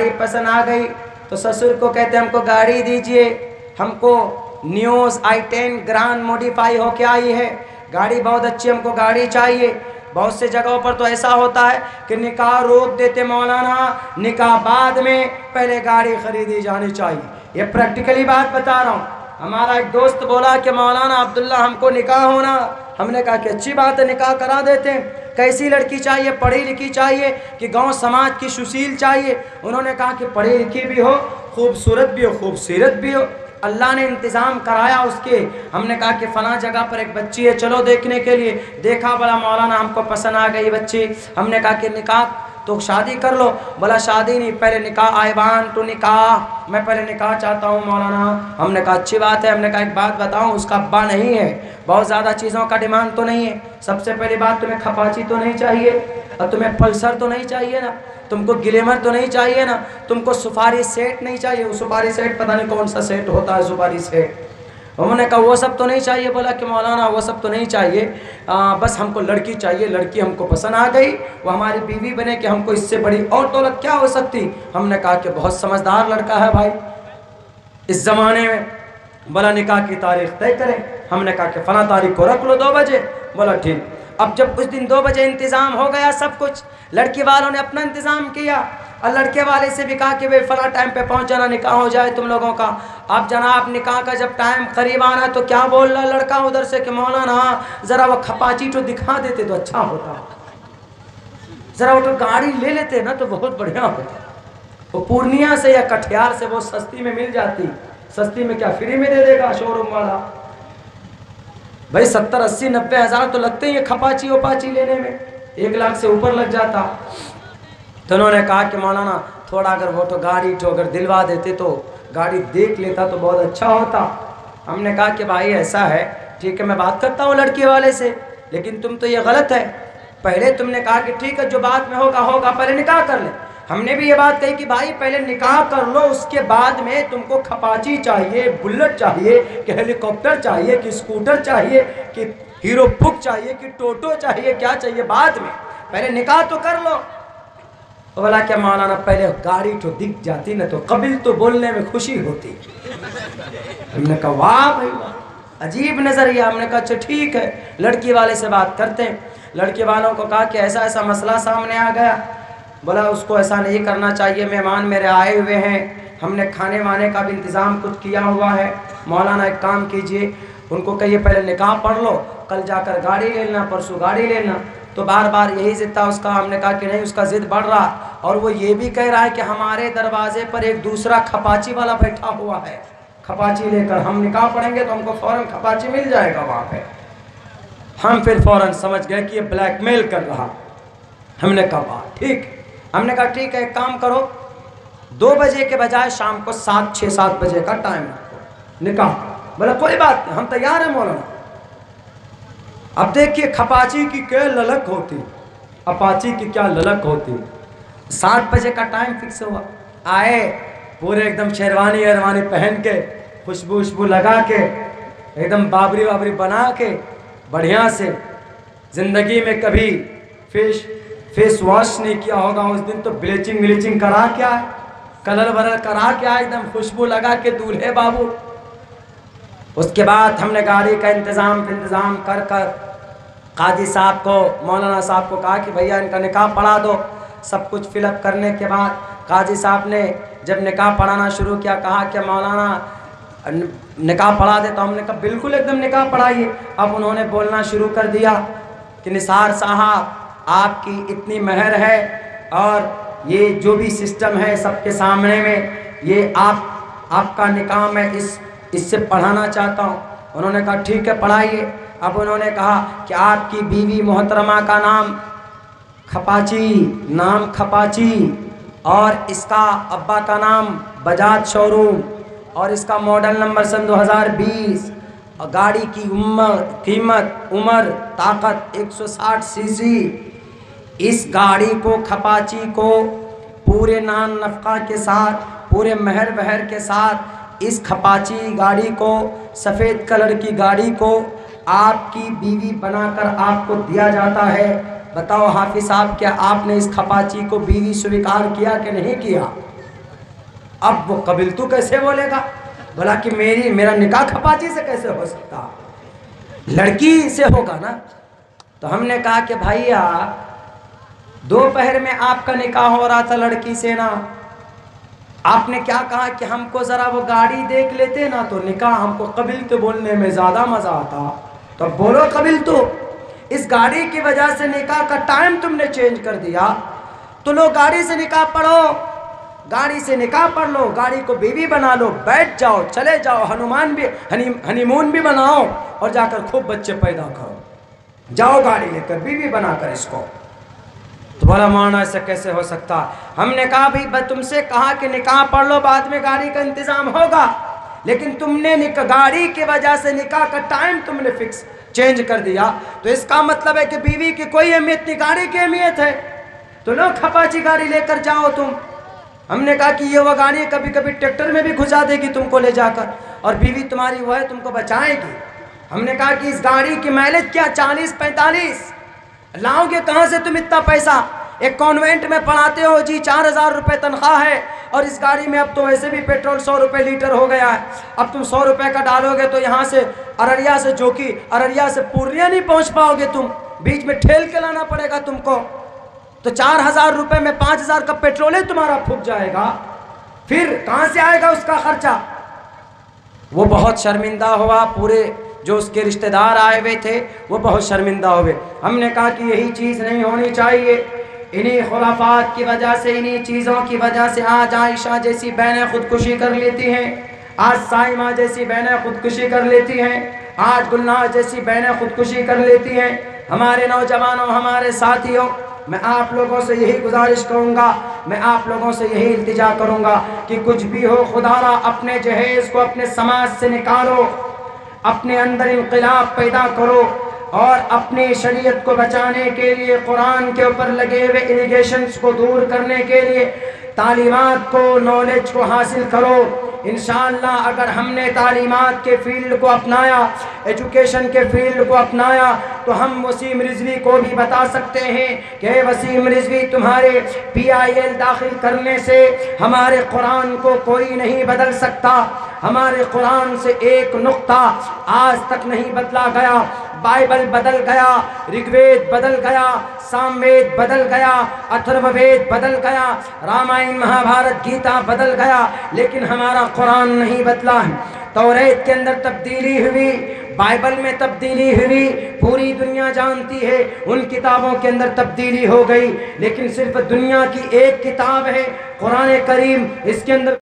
गाड़ी पसंद आ गई तो ससुर को कहते हमको गाड़ी दीजिए, हमको न्यूज़ i10 ग्रांड मॉडिफाई होके आई है, गाड़ी बहुत अच्छी, हमको गाड़ी चाहिए। बहुत से जगहों पर तो ऐसा होता है कि निकाह रोक देते मौलाना, निकाह बाद में, पहले गाड़ी खरीदी जानी चाहिए। ये प्रैक्टिकली बात बता रहा हूँ। हमारा एक दोस्त बोला कि मौलाना अब्दुल्ला हमको निकाह होना, हमने कहा कि अच्छी बात है, निकाह करा देते हैं। कैसी लड़की चाहिए, पढ़ी लिखी चाहिए कि गांव समाज की सुशील चाहिए? उन्होंने कहा कि पढ़ी लिखी भी हो, खूबसूरत भी हो, खूबसूरत भी हो। अल्लाह ने इंतज़ाम कराया उसके। हमने कहा कि फ़लाँ जगह पर एक बच्ची है, चलो देखने के लिए। देखा, बोला मौलाना हमको पसंद आ गई बच्ची। हमने कहा कि निकाह तो शादी कर लो। बोला शादी नहीं, पहले निकाह, आई वांट टू निकाह, मैं पहले निकाह चाहता हूँ मौलाना। हमने कहा अच्छी बात है। हमने कहा एक बात बताऊँ, उसका अब्बा नहीं है, बहुत ज़्यादा चीज़ों का डिमांड तो नहीं है। सबसे पहली बात, तुम्हें खपाची तो नहीं चाहिए, और तुम्हें पल्सर तो नहीं चाहिए ना, तुमको ग्लैमर तो नहीं चाहिए ना, तुमको सुपारी सेट नहीं चाहिए। वो सुपारी सेट पता नहीं कौन सा सेट होता है, सुपारी सेट। उन्होंने कहा वो सब तो नहीं चाहिए। बोला कि मौलाना वो सब तो नहीं चाहिए, बस हमको लड़की चाहिए, लड़की हमको पसंद आ गई, वो हमारी बीवी बने, कि हमको इससे बड़ी और दौलत क्या हो सकती। हमने कहा कि बहुत समझदार लड़का है भाई इस ज़माने में। बोला निकाह की तारीख तय करें। हमने कहा कि फ़लाँ तारीख को रख लो 2 बजे। बोला ठीक। अब जब उस दिन 2 बजे इंतज़ाम हो गया सब कुछ, लड़की वालों ने अपना इंतज़ाम किया और लड़के वाले से भी कहा कि भाई फ़लाँ टाइम पे पहुंच जाना, निकाह हो जाए तुम लोगों का। अब जनाब निकाह का जब टाइम करीब आना तो क्या बोल रहा लड़का उधर से कि मौलाना ज़रा वो खपाची तो दिखा देते तो अच्छा होता, ज़रा वो तो गाड़ी ले लेते ना तो बहुत बढ़िया होता। वो पूर्णिया से या कटिहार से वो सस्ती में मिल जाती। सस्ती में क्या फ्री में दे देगा शोरूम वाला? भाई 70, 80, 90 हज़ार तो लगते ही है खपाची वपाची लेने में, 1 लाख से ऊपर लग जाता। तो उन्होंने कहा कि मौलाना थोड़ा अगर वो तो गाड़ी तो अगर दिलवा देते तो गाड़ी देख लेता तो बहुत अच्छा होता। हमने कहा कि भाई ऐसा है, ठीक है मैं बात करता हूँ लड़के वाले से, लेकिन तुम तो ये गलत है। पहले तुमने कहा कि ठीक है जो बात में होगा होगा, पहले निकाह कर ले। हमने भी ये बात कही कि भाई पहले निकाह कर लो, उसके बाद में तुमको खपाची चाहिए, बुलेट चाहिए कि हेलीकॉप्टर चाहिए कि स्कूटर चाहिए कि हीरो बुक चाहिए कि टोटो चाहिए, क्या चाहिए बाद में, पहले निकाह तो कर लो। तो बोला क्या मौलाना पहले गाड़ी तो दिख जाती ना तो कबिल तो बोलने में खुशी होती। हमने कहा वाह भाई वाह, अजीब नज़रिया। हमने कहा अच्छा ठीक है, लड़की वाले से बात करते हैं। लड़के वालों को कहा कि ऐसा ऐसा मसला सामने आ गया। बोला उसको ऐसा नहीं करना चाहिए, मेहमान मेरे आए हुए हैं, हमने खाने वाने का भी इंतज़ाम कुछ किया हुआ है। मौलाना एक काम कीजिए, उनको कहिए पहले निकाह पढ़ लो, कल जाकर गाड़ी ले लेना, परसों गाड़ी लेना। तो बार बार यही ज़िद था उसका। हमने कहा कि नहीं, उसका ज़िद बढ़ रहा और वो ये भी कह रहा है कि हमारे दरवाजे पर एक दूसरा खपाची वाला बैठा हुआ है, खपाची लेकर हम निकाह पढ़ेंगे तो हमको फ़ौरन खपाची मिल जाएगा वहाँ पे। हम फिर फ़ौरन समझ गए कि ये ब्लैकमेल कर रहा। हमने कहा वाह ठीक। हमने कहा ठीक है एक काम करो, 2 बजे के बजाय शाम को 7, 6, 7 बजे का टाइम रखो निकाह। बोला कोई बात नहीं, हम तैयार हैं मौलाना। अब देखिए खपाची की क्या ललक होती, अपाची की क्या ललक होती। 7 बजे का टाइम फिक्स हुआ। आए पूरे एकदम शेरवानी वेरवानी पहन के, खुशबू उशबू लगा के, एकदम बाबरी वाबरी बना के, बढ़िया से। ज़िंदगी में कभी फेस वॉश नहीं किया होगा, उस दिन तो ब्लीचिंग व्लीचिंग करा क्या है, कलर वलर करा क्या, एकदम खुशबू लगा के दूल्हे बाबू। उसके बाद हमने गाड़ी का इंतज़ाम कर काजी साहब को, मौलाना साहब को कहा कि भैया इनका निकाह पढ़ा दो। सब कुछ फिलअप करने के बाद काजी साहब ने जब निकाह पढ़ाना शुरू किया, कहा कि मौलाना निकाह पढ़ा दे। तो हमने कहा बिल्कुल एकदम निकाह पढ़ाइए। अब उन्होंने बोलना शुरू कर दिया कि निसार साहब आपकी इतनी मेहर है और ये जो भी सिस्टम है सबके सामने में, ये आपका निकाह मैं इससे पढ़ाना चाहता हूँ। उन्होंने कहा ठीक है पढ़ाइए। अब उन्होंने कहा कि आपकी बीवी मोहतरमा का नाम खपाची और इसका अब्बा का नाम बजाज शोरूम और इसका मॉडल नंबर सन 2020 और गाड़ी की उम्र ताकत 160 सीसी। इस गाड़ी को खपाची को पूरे नान नफ़का के साथ, पूरे महर वहर के साथ, इस खपाची गाड़ी को, सफ़ेद कलर की गाड़ी को आपकी बीवी बनाकर आपको दिया जाता है। बताओ हाफिज साहब क्या आपने इस खपाची को बीवी स्वीकार किया कि नहीं किया? अब वो कबिल तू कैसे बोलेगा, बोला कि मेरा निकाह खपाची से कैसे हो सकता, लड़की से होगा ना। तो हमने कहा कि भैया दोपहर में आपका निकाह हो रहा था लड़की से ना, आपने क्या कहा कि हमको ज़रा वो गाड़ी देख लेते ना तो निकाह हमको कबिल तो बोलने में ज़्यादा मज़ा आता। तो बोलो कबिल तो, इस गाड़ी की वजह से निकाह का टाइम तुमने चेंज कर दिया। तो लो गाड़ी से निकाह पढ़ो, गाड़ी से निकाह पढ़ लो, गाड़ी को बीवी बना लो, बैठ जाओ, चले जाओ, हनीमून भी बनाओ और जाकर खूब बच्चे पैदा करो, जाओ गाड़ी लेकर बीवी बनाकर इसको। तो बोला मौलाना ऐसा कैसे हो सकता। हमने कहा भाई तुमसे कहा कि निकाह पढ़ लो, बाद में गाड़ी का इंतजाम होगा, लेकिन तुमने गाड़ी की वजह से निकाह का टाइम तुमने फिक्स चेंज कर दिया। तो इसका मतलब है कि बीवी की कोई अहमियत नहीं, गाड़ी की अहमियत है। तो लो खपाची गाड़ी लेकर जाओ तुम। हमने कहा कि ये वो गाड़ी कभी कभी ट्रैक्टर में भी घुसा देगी तुमको ले जाकर, और बीवी तुम्हारी वो है तुमको बचाएगी। हमने कहा कि इस गाड़ी की माइलेज क्या 40-45 लाओगे कहाँ से तुम इतना पैसा। एक कॉन्वेंट में पढ़ाते हो जी, 4000 रुपये तनख्वाह है, और इस गाड़ी में अब तो वैसे भी पेट्रोल 100 रुपये लीटर हो गया है। अब तुम 100 रुपये का डालोगे तो यहाँ से अररिया से जोकी, अररिया से पूर्णिया नहीं पहुँच पाओगे तुम, बीच में ठेल के लाना पड़ेगा तुमको। तो 4000 रुपये में 5000 का पेट्रोल ही तुम्हारा फूक जाएगा, फिर कहाँ से आएगा उसका खर्चा। वो बहुत शर्मिंदा हुआ, पूरे जो उसके रिश्तेदार आए हुए थे वो बहुत शर्मिंदा हुए। हमने कहा कि यही चीज़ नहीं होनी चाहिए। इन्हीं खुराफात की वजह से, इन्हीं चीज़ों की वजह से आज आयशा जैसी बहनें खुदकुशी कर लेती हैं, आज साइमा जैसी बहनें खुदकुशी कर लेती हैं, आज गुलनाज जैसी बहनें खुदकुशी कर लेती हैं। हमारे नौजवानों, हमारे साथियों, मैं आप लोगों से यही गुजारिश करूँगा, मैं आप लोगों से यही इल्तिजा करूँगा कि कुछ भी हो खुदारा अपने जहेज़ को अपने समाज से निकालो, अपने अंदर इनक़िलाब पैदा करो, और अपनी शरीयत को बचाने के लिए, कुरान के ऊपर लगे हुए इरिगेशंस को दूर करने के लिए तालीमात को, नॉलेज को हासिल करो। इंशाअल्लाह अगर हमने तालीमात के फील्ड को अपनाया, एजुकेशन के फील्ड को अपनाया, तो हम वसीम रिजवी को भी बता सकते हैं कि वसीम रिजवी तुम्हारे PIL दाखिल करने से हमारे कुरान को कोई नहीं बदल सकता। हमारे कुरान से एक नुक्ता आज तक नहीं बदला गया। बाइबल बदल गया, ऋग्वेद बदल गया, सामवेद बदल गया, अथर्ववेद बदल गया, रामायण महाभारत गीता बदल गया, लेकिन हमारा कुरान नहीं बदला है। तौरेत के अंदर तब्दीली हुई, बाइबल में तब्दीली हुई, पूरी दुनिया जानती है, उन किताबों के अंदर तब्दीली हो गई, लेकिन सिर्फ दुनिया की एक किताब है कुरान करीम, इसके अंदर